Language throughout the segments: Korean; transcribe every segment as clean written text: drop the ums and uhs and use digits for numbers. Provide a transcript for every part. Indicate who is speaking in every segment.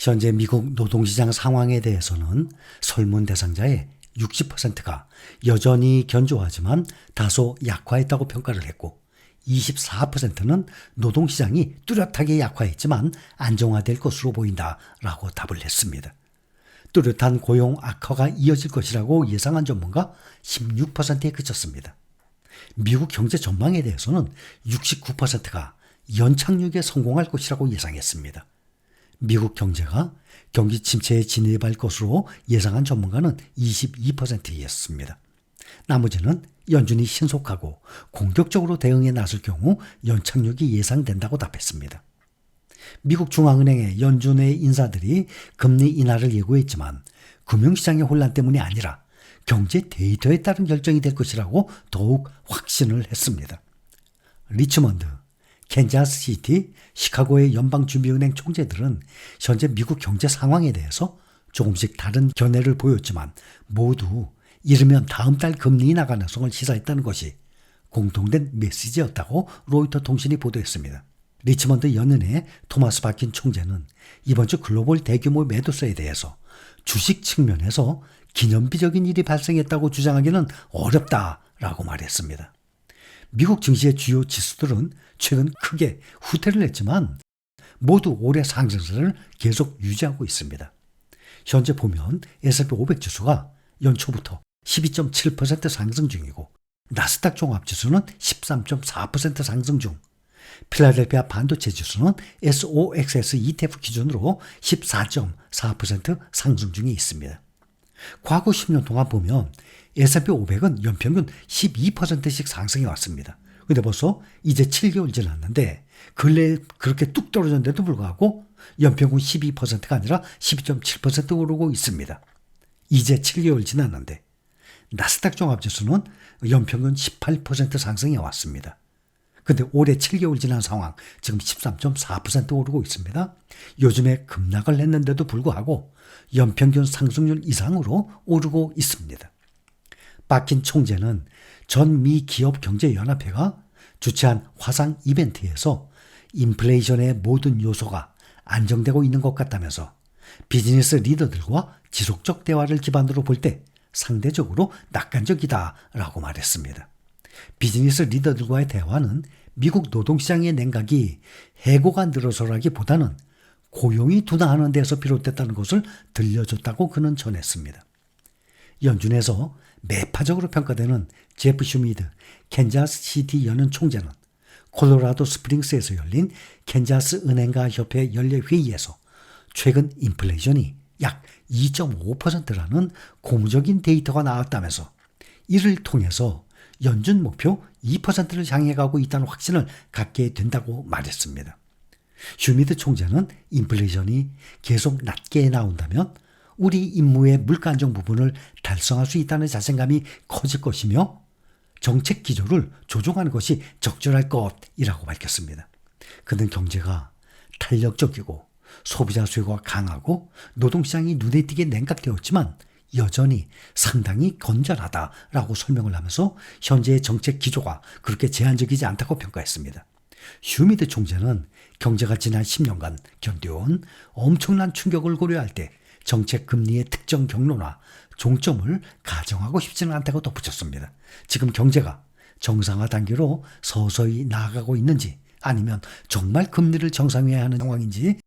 Speaker 1: 현재 미국 노동시장 상황에 대해서는 설문 대상자의 60%가 여전히 견조하지만 다소 약화했다고 평가를 했고 24%는 노동시장이 뚜렷하게 약화했지만 안정화될 것으로 보인다라고 답을 했습니다. 뚜렷한 고용 악화가 이어질 것이라고 예상한 전문가 16%에 그쳤습니다. 미국 경제 전망에 대해서는 69%가 연착륙에 성공할 것이라고 예상했습니다. 미국 경제가 경기 침체에 진입할 것으로 예상한 전문가는 22%였습니다. 나머지는 연준이 신속하고 공격적으로 대응에 나설 경우 연착륙이 예상된다고 답했습니다. 미국 중앙은행의 연준의 인사들이 금리 인하를 예고했지만 금융시장의 혼란 때문이 아니라 경제 데이터에 따른 결정이 될 것이라고 더욱 확신을 했습니다. 리치먼드, 캔자스시티, 시카고의 연방준비은행 총재들은 현재 미국 경제 상황에 대해서 조금씩 다른 견해를 보였지만 모두 이르면 다음 달 금리 인하 가능성을 시사했다는 것이 공통된 메시지였다고 로이터 통신이 보도했습니다. 리치먼드 연은의 토마스 바킨 총재는 이번 주 글로벌 대규모 매도세에 대해서 주식 측면에서 기념비적인 일이 발생했다고 주장하기는 어렵다라고 말했습니다. 미국 증시의 주요 지수들은 최근 크게 후퇴를 했지만 모두 올해 상승세를 계속 유지하고 있습니다. 현재 보면 S&P 500 지수가 연초부터 12.7% 상승 중이고 나스닥 종합지수는 13.4% 상승 중, 필라델피아 반도체 지수는 SOXS ETF 기준으로 14.4% 상승 중에 있습니다. 과거 10년 동안 보면 S&P 500은 연평균 12%씩 상승해 왔습니다. 근데 벌써 이제 7개월 지났는데 근래에 그렇게 뚝 떨어졌는데도 불구하고 연평균 12%가 아니라 12.7% 오르고 있습니다. 이제 7개월 지났는데 나스닥 종합지수는 연평균 18% 상승해 왔습니다. 근데 올해 7개월 지난 상황 지금 13.4% 오르고 있습니다. 요즘에 급락을 했는데도 불구하고 연평균 상승률 이상으로 오르고 있습니다. 바킨 총재는 전 미 기업경제연합회가 주최한 화상 이벤트에서 인플레이션의 모든 요소가 안정되고 있는 것 같다면서 비즈니스 리더들과 지속적 대화를 기반으로 볼 때 상대적으로 낙관적이다라고 말했습니다. 비즈니스 리더들과의 대화는 미국 노동시장의 냉각이 해고가 늘어서라기보다는 고용이 둔화하는 데서 비롯됐다는 것을 들려줬다고 그는 전했습니다. 연준에서 매파적으로 평가되는 제프 슈미드 캔자스시티 연은 총재는 콜로라도 스프링스에서 열린 캔자스 은행가 협회 연례 회의에서 최근 인플레이션이 약 2.5%라는 고무적인 데이터가 나왔다면서 이를 통해서 연준 목표 2%를 향해 가고 있다는 확신을 갖게 된다고 말했습니다. 슈미드 총재는 인플레이션이 계속 낮게 나온다면 우리 임무의 물가 안정 부분을 달성할 수 있다는 자신감이 커질 것이며 정책 기조를 조정하는 것이 적절할 것이라고 밝혔습니다. 그는 경제가 탄력적이고 소비자 수요가 강하고 노동시장이 눈에 띄게 냉각되었지만 여전히 상당히 건전하다라고 설명을 하면서 현재의 정책 기조가 그렇게 제한적이지 않다고 평가했습니다. 슈미드 총재는 경제가 지난 10년간 견뎌온 엄청난 충격을 고려할 때 정책 금리의 특정 경로나 종점을 가정하고 싶지는 않다고 덧붙였습니다. 지금 경제가 정상화 단계로 서서히 나아가고 있는지 아니면 정말 금리를 정상화해야 하는 상황인지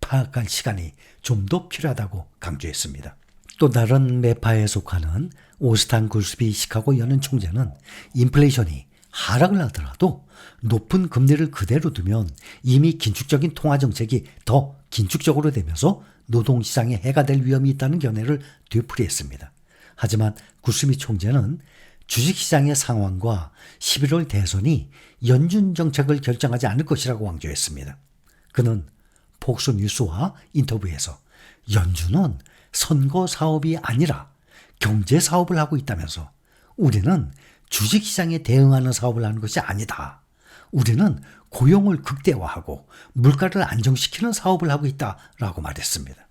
Speaker 1: 파악할 시간이 좀 더 필요하다고 강조했습니다. 또 다른 매파에 속하는 오스탄 굴스비 시카고 연은 총재는 인플레이션이 하락을 하더라도 높은 금리를 그대로 두면 이미 긴축적인 통화정책이 더 긴축적으로 되면서 노동시장에 해가 될 위험이 있다는 견해를 되풀이했습니다. 하지만 굴스비 총재는 주식시장의 상황과 11월 대선이 연준 정책을 결정하지 않을 것이라고 강조했습니다. 그는 폭스뉴스와 인터뷰에서 연준은 선거 사업이 아니라 경제 사업을 하고 있다면서 우리는 주식시장에 대응하는 사업을 하는 것이 아니다. 우리는 고용을 극대화하고 물가를 안정시키는 사업을 하고 있다라고 말했습니다.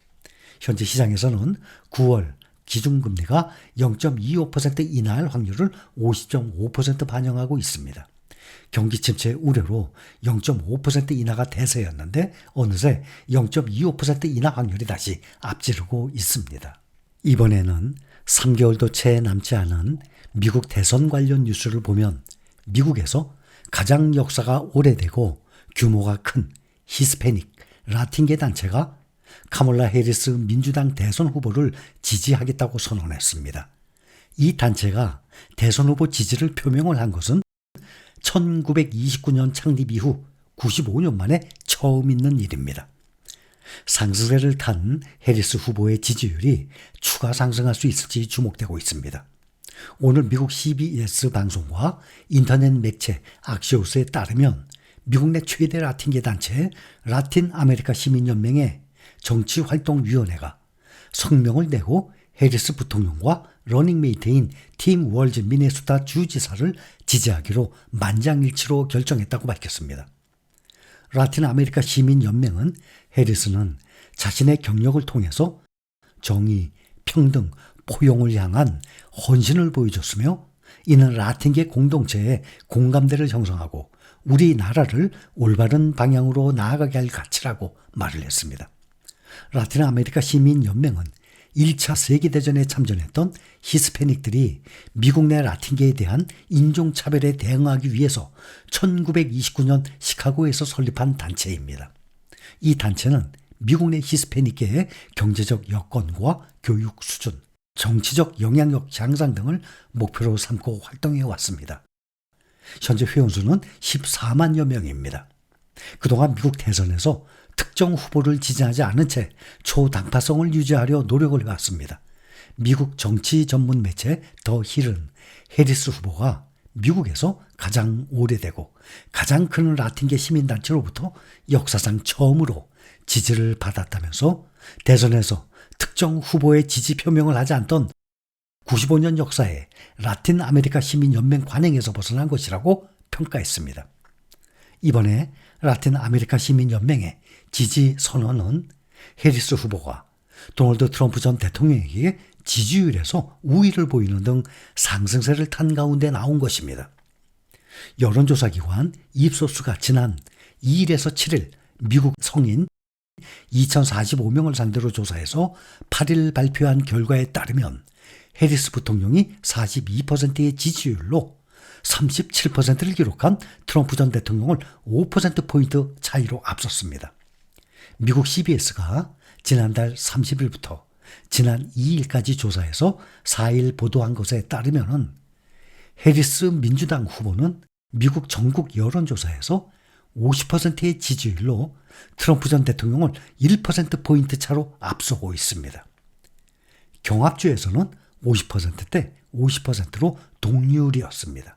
Speaker 1: 현재 시장에서는 9월 기준금리가 0.25% 인하할 확률을 50.5% 반영하고 있습니다. 경기 침체 우려로 0.5% 인하가 대세였는데 어느새 0.25% 인하 확률이 다시 앞지르고 있습니다. 이번에는 3개월도 채 남지 않은 미국 대선 관련 뉴스를 보면 미국에서 가장 역사가 오래되고 규모가 큰 히스패닉, 라틴계 단체가 카멀라 해리스 민주당 대선 후보를 지지하겠다고 선언했습니다. 이 단체가 대선 후보 지지를 표명을 한 것은 1929년 창립 이후 95년 만에 처음 있는 일입니다. 상승세를 탄 해리스 후보의 지지율이 추가 상승할 수 있을지 주목되고 있습니다. 오늘 미국 CBS 방송과 인터넷 매체 악시오스에 따르면 미국 내 최대 라틴계 단체 라틴 아메리카 시민연맹의 정치활동위원회가 성명을 내고 해리스 부통령과 러닝메이트인 팀 월즈 미네소타 주지사를 지지하기로 만장일치로 결정했다고 밝혔습니다. 라틴 아메리카 시민연맹은 해리스는 자신의 경력을 통해서 정의, 평등, 포용을 향한 헌신을 보여줬으며 이는 라틴계 공동체의 공감대를 형성하고 우리나라를 올바른 방향으로 나아가게 할 가치라고 말을 했습니다. 라틴 아메리카 시민연맹은 1차 세계대전에 참전했던 히스패닉들이 미국 내 라틴계에 대한 인종차별에 대응하기 위해서 1929년 시카고에서 설립한 단체입니다. 이 단체는 미국 내 히스패닉계의 경제적 여건과 교육 수준, 정치적 영향력 향상 등을 목표로 삼고 활동해 왔습니다. 현재 회원수는 14만여 명입니다. 그동안 미국 대선에서 특정 후보를 지지하지 않은 채 초당파성을 유지하려 노력을 해왔습니다. 미국 정치 전문 매체 더 힐은 해리스 후보가 미국에서 가장 오래되고 가장 큰 라틴계 시민단체로부터 역사상 처음으로 지지를 받았다면서 대선에서 특정 후보의 지지 표명을 하지 않던 95년 역사의 라틴 아메리카 시민연맹 관행에서 벗어난 것이라고 평가했습니다. 이번에 라틴 아메리카 시민연맹의 지지 선언은 해리스 후보가 도널드 트럼프 전 대통령에게 지지율에서 우위를 보이는 등 상승세를 탄 가운데 나온 것입니다. 여론조사기관 입소스가 지난 2일에서 7일 미국 성인 2045명을 상대로 조사해서 8일 발표한 결과에 따르면 해리스 부통령이 42%의 지지율로 37%를 기록한 트럼프 전 대통령을 5%포인트 차이로 앞섰습니다. 미국 CBS가 지난달 30일부터 지난 2일까지 조사해서 4일 보도한 것에 따르면 해리스 민주당 후보는 미국 전국 여론조사에서 50%의 지지율로 트럼프 전 대통령을 1%포인트 차로 앞서고 있습니다. 경합주에서는 50%대 50%로 동률이었습니다.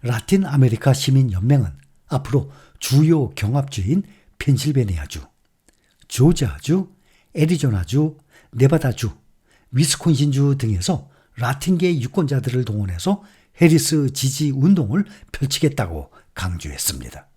Speaker 1: 라틴 아메리카 시민연맹은 앞으로 주요 경합주인 펜실베니아주, 조지아주, 애리조나주, 네바다주, 위스콘신주 등에서 라틴계 유권자들을 동원해서 해리스 지지 운동을 펼치겠다고 강조했습니다.